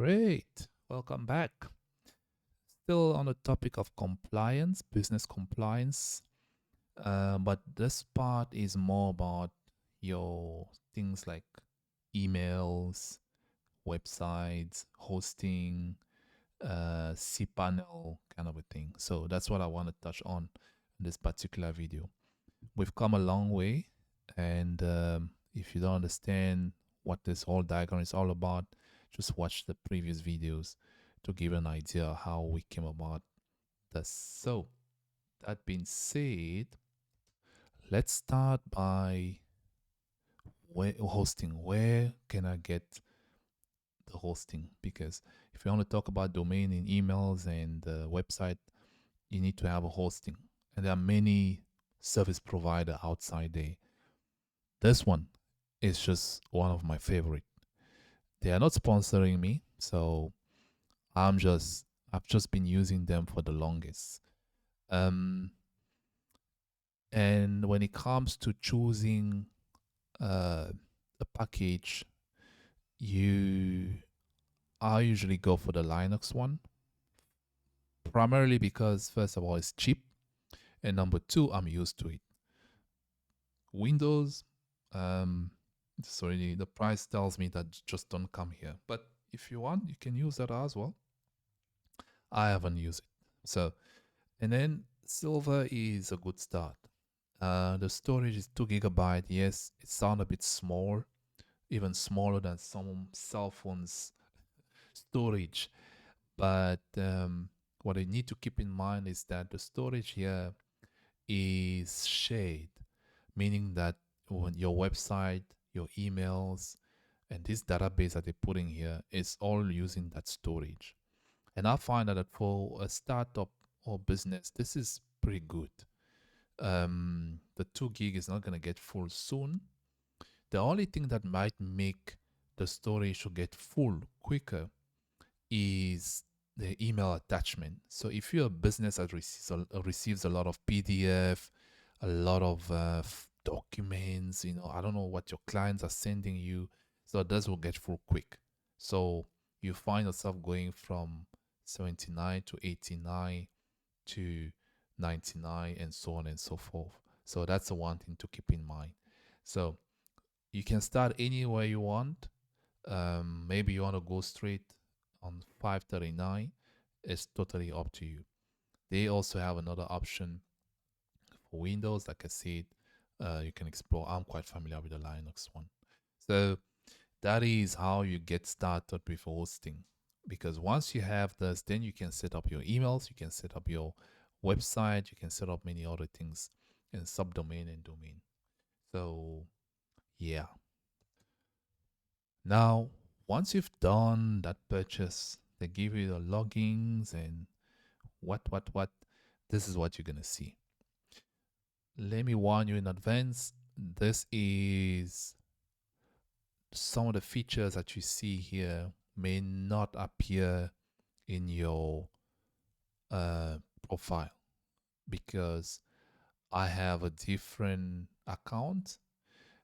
Great. Welcome back. Still on the topic of compliance, business compliance. But this part is more about your things like emails, websites, hosting, cPanel kind of a thing. So that's what I want to touch on in this particular video. We've come a long way. And if you don't understand what this whole diagram is all about, just watch the previous videos to give an idea how we came about this. So that being said, let's start by hosting. Where can I get the hosting? Because if you want to talk about domain in emails and website, you need to have a hosting. And there are many service provider outside there. This one is just one of my favorite. They are not sponsoring me, so I've just been using them for the longest. And when it comes to choosing a package, I usually go for the Linux one, primarily because first of all it's cheap, and number two, I'm used to it. Windows, sorry, the price tells me that just don't come here. But if you want, you can use that as well. I haven't used it. So, and then Silver is a good start. The storage is 2 GB. Yes, it sounds a bit small, even smaller than some cell phones storage. But what I need to keep in mind is that the storage here is shared, meaning that when your website, your emails, and this database that they're putting here is all using that storage. And I find that for a startup or business, this is pretty good. The 2 gig is not going to get full soon. The only thing that might make the storage to get full quicker is the email attachment. So if you're a business that receives a lot of PDF, a lot of documents, I don't know what your clients are sending you, so this will get full quick. So you find yourself going from 79 to 89 to 99 and so on and so forth. So that's the one thing to keep in mind. So you can start anywhere you want. Maybe you want to go straight on 539. It's totally up to you. They also have another option for Windows. Like I said, you can explore. I'm quite familiar with the Linux one. So that is how you get started with hosting. Because once you have this, then you can set up your emails, you can set up your website, you can set up many other things in subdomain and domain. So yeah. Now, once you've done that purchase, they give you the logins and what. This is what you're going to see. Let me warn you in advance. This is some of the features that you see here may not appear in your profile because I have a different account,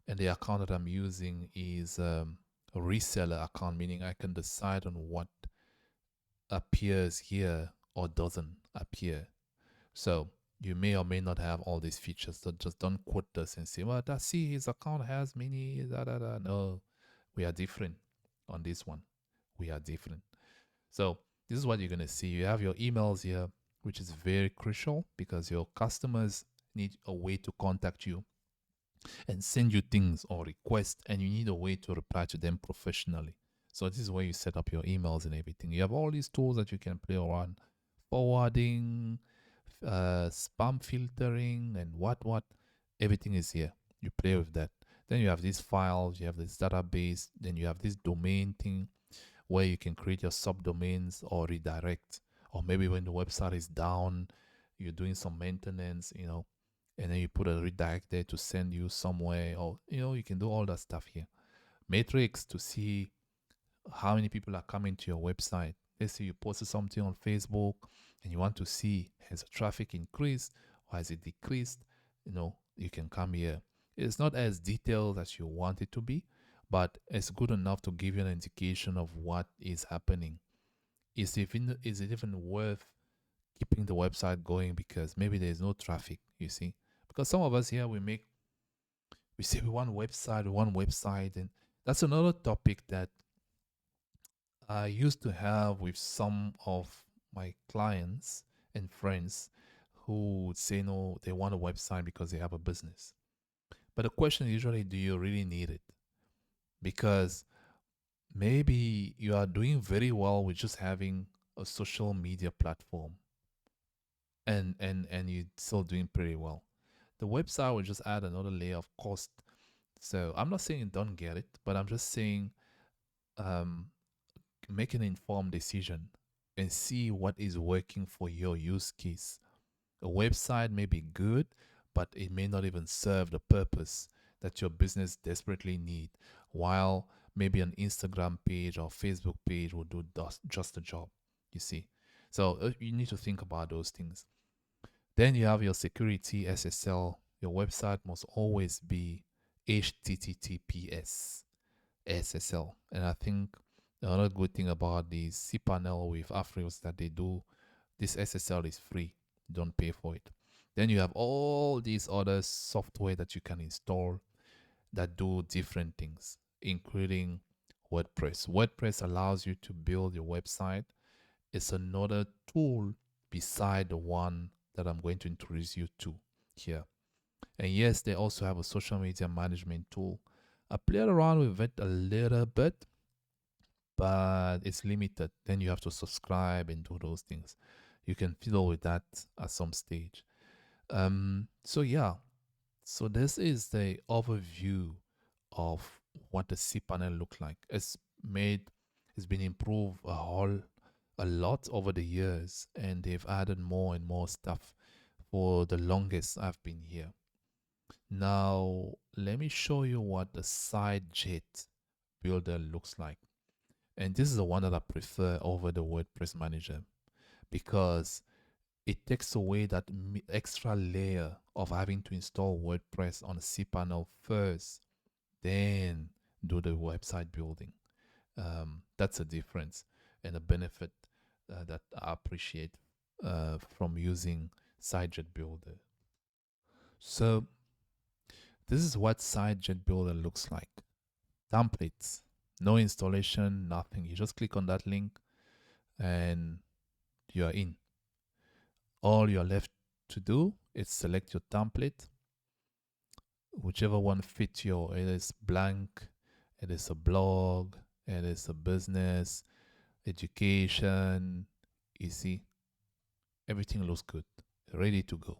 and the account that I'm using is a reseller account, meaning I can decide on what appears here or doesn't appear. So you may or may not have all these features. So just don't quote this and say, well, I see his account has many, No, we are different on this one. We are different. So this is what you're going to see. You have your emails here, which is very crucial because your customers need a way to contact you and send you things or requests, and you need a way to reply to them professionally. So this is where you set up your emails and everything. You have all these tools that you can play around, forwarding, spam filtering, and what. Everything is here. You play with that. Then you have these files, you have this database, then you have this domain thing where you can create your subdomains or redirect. Or maybe when the website is down, you're doing some maintenance, and then you put a redirect there to send you somewhere, or you can do all that stuff here. Matrix to see how many people are coming to your website. Let's say you posted something on Facebook and you want to see, has the traffic increased or has it decreased? You can come here. It's not as detailed as you want it to be, but it's good enough to give you an indication of what is happening. Is it even worth keeping the website going because maybe there's no traffic, you see? Because some of us here we say we want website, and that's another topic that I used to have with some of my clients and friends who would say no, they want a website because they have a business. But the question is usually, do you really need it? Because maybe you are doing very well with just having a social media platform, and you're still doing pretty well. The website will just add another layer of cost. So I'm not saying don't get it, but I'm just saying um, make an informed decision and see what is working for your use case. A website may be good, but it may not even serve the purpose that your business desperately need, while maybe an Instagram page or Facebook page will do just the job, you see. So you need to think about those things. Then you have your security SSL. Your website must always be HTTPS SSL. And I think another good thing about the cPanel with Afrios is that they do this SSL is free. You don't pay for it. Then you have all these other software that you can install that do different things, including WordPress. WordPress allows you to build your website. It's another tool beside the one that I'm going to introduce you to here. And yes, they also have a social media management tool. I played around with it a little bit, but it's limited. Then you have to subscribe and do those things. You can fiddle with that at some stage. So yeah, so this is the overview of what the cPanel look like. It's been improved a lot over the years, and they've added more and more stuff for the longest I've been here. Now, let me show you what the SideJet builder looks like. And this is the one that I prefer over the WordPress manager because it takes away that extra layer of having to install WordPress on a cPanel first, then do the website building. That's a difference and a benefit that I appreciate from using SideJet Builder. So this is what SideJet Builder looks like. Templates, no installation, nothing. You just click on that link and you are in. All you're left to do is select your template, whichever one fits your, it is blank, it is a blog, it is a business, education, you see, everything looks good, ready to go.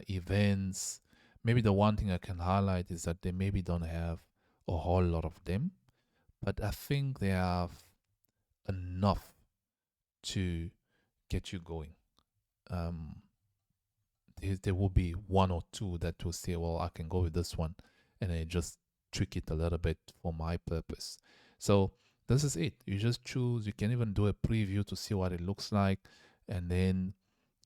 Events, maybe the one thing I can highlight is that they maybe don't have a whole lot of them, but I think they have enough to get you going. There will be one or two that will say, well, I can go with this one, and I just tweak it a little bit for my purpose. So this is it. You just choose. You can even do a preview to see what it looks like, and then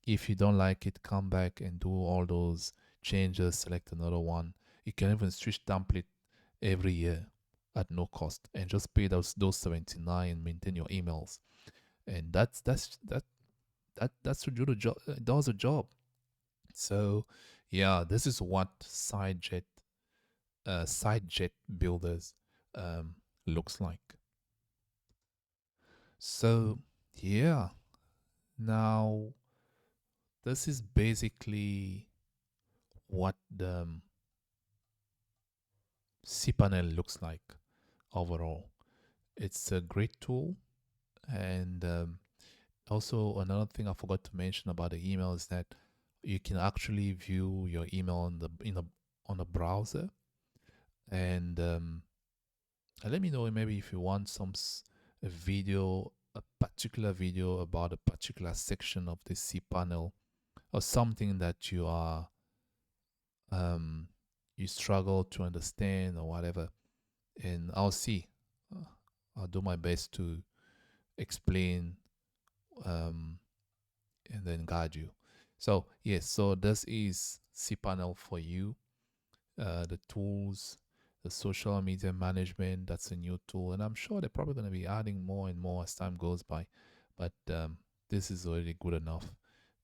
if you don't like it, come back and do all those changes, select another one. You can even switch template every year at no cost and just pay those 79 and maintain your emails. And that's to do the job, does the job. So yeah, this is what SideJet builders looks like. So yeah, now this is basically what the cPanel looks like overall. It's a great tool, and also another thing I forgot to mention about the email is that you can actually view your email on a browser, and let me know maybe if you want a particular video about a particular section of the cPanel, or something that um, you struggle to understand or whatever, and I'll see. Uh, I'll do my best to explain um, and then guide you. So yes, so this is cPanel for you. The tools, the social media management, that's a new tool. And I'm sure they're probably going to be adding more and more as time goes by. But this is already good enough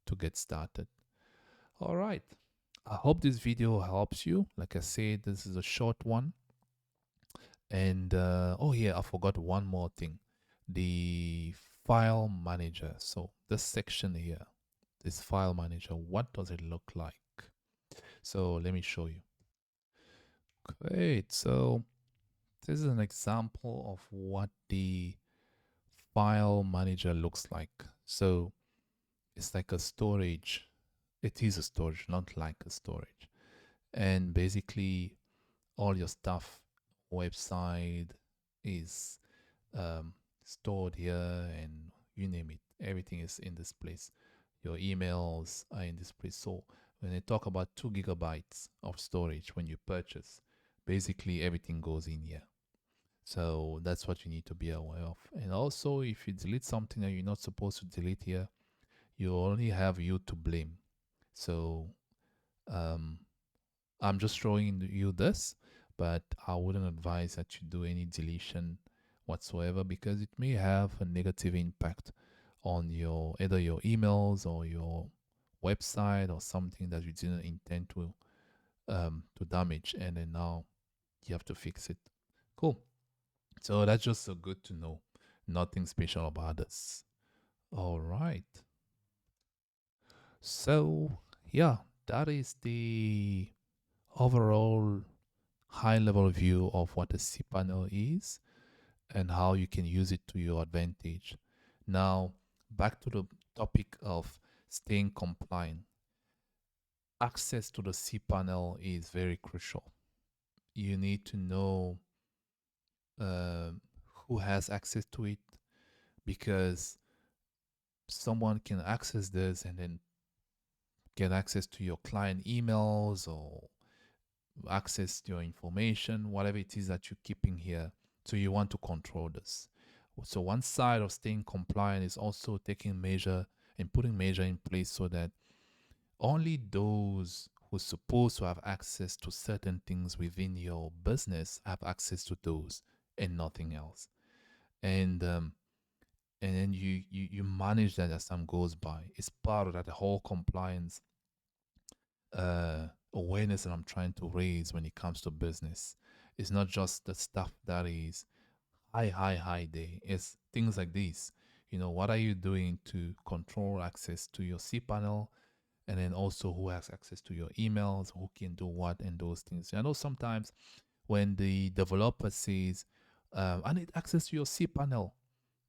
to get started. All right. I hope this video helps you. Like I said, this is a short one. And oh yeah, I forgot one more thing. The file manager. So this section here, this file manager, what does it look like? So let me show you. Great. So this is an example of what the file manager looks like. So it's like a storage. It is a storage, not like a storage. And basically all your stuff, website is um, stored here, and you name it, everything is in this place. Your emails are in this place. So when they talk about 2 gigabytes of storage when you purchase, basically everything goes in here. So that's what you need to be aware of. And also, if you delete something that you're not supposed to delete here, you only have you to blame. So um, I'm just showing you this, but I wouldn't advise that you do any deletion whatsoever, because it may have a negative impact on your either your emails or your website or something that you didn't intend to damage, and then now you have to fix it. Cool. So that's just so good to know. Nothing special about this. All right. So yeah, that is the overall high level view of what a cPanel is and how you can use it to your advantage. Now, back to the topic of staying compliant. Access to the cPanel is very crucial. You need to know uh, who has access to it, because someone can access this and then get access to your client emails or access your information, whatever it is that you're keeping here. So you want to control this. So one side of staying compliant is also taking measure and putting measure in place so that only those who's supposed to have access to certain things within your business have access to those and nothing else. And then you manage that as time goes by. It's part of that whole compliance awareness that I'm trying to raise when it comes to business. It's not just the stuff that is high day. It's things like this. You know, what are you doing to control access to your cPanel, and then also who has access to your emails, who can do what, and those things. I know sometimes when the developer says, I need access to your cPanel,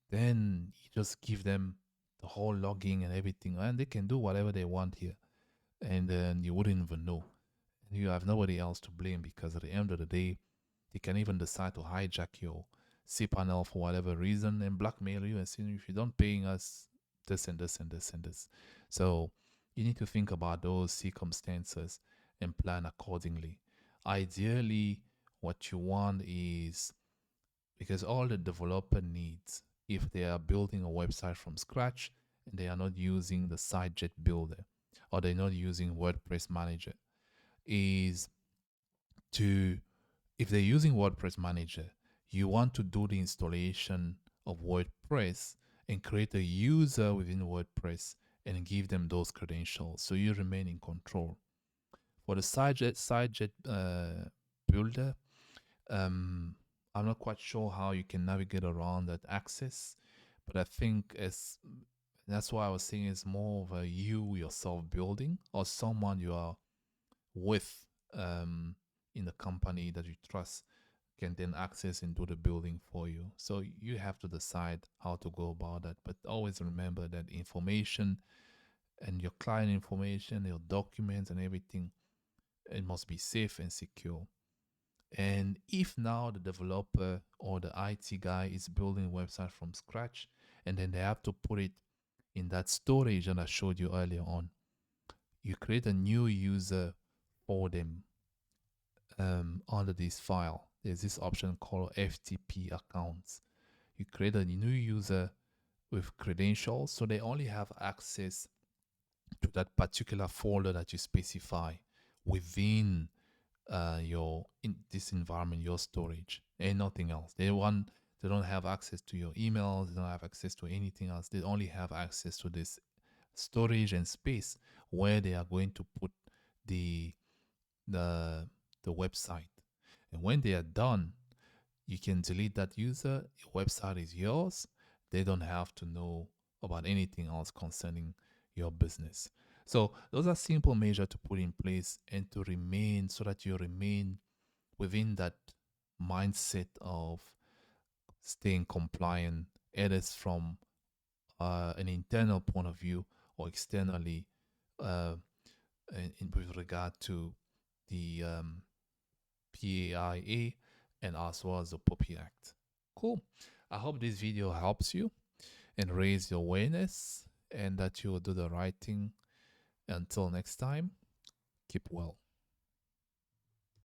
then you just give them the whole logging and everything, and they can do whatever they want here, and then you wouldn't even know. And you have nobody else to blame, because at the end of the day, they can even decide to hijack your cPanel for whatever reason and blackmail you and say, if you don't paying us this and this and this and this. So you need to think about those circumstances and plan accordingly. Ideally, what you want is, because all the developer needs, if they are building a website from scratch and they are not using the SiteJet builder, or they're not using WordPress manager, is to, if they're using WordPress manager, you want to do the installation of WordPress and create a user within WordPress and give them those credentials so you remain in control. For the SiteJet builder, I'm not quite sure how you can navigate around that access, but I think that's why I was saying it's more of a you yourself building, or someone you are with in the company that you trust can then access and do the building for you. So you have to decide how to go about that. But always remember that information and your client information, your documents and everything, it must be safe and secure. And if now the developer or the IT guy is building a website from scratch, and then they have to put it in that storage that I showed you earlier on, you create a new user for them under this file. There's this option called FTP accounts. You create a new user with credentials, so they only have access to that particular folder that you specify within this environment, your storage, and nothing else. They don't have access to your emails. They don't have access to anything else. They only have access to this storage and space where they are going to put the the the website. And when they are done, you can delete that user. Your website is yours. They don't have to know about anything else concerning your business. So those are simple measures to put in place and to remain so that you remain within that mindset of staying compliant, either from an internal point of view or externally uh, with regard to the PAIA and as well as the POPI Act. Cool. I hope this video helps you and raise your awareness and that you will do the right thing. Until next time, keep well.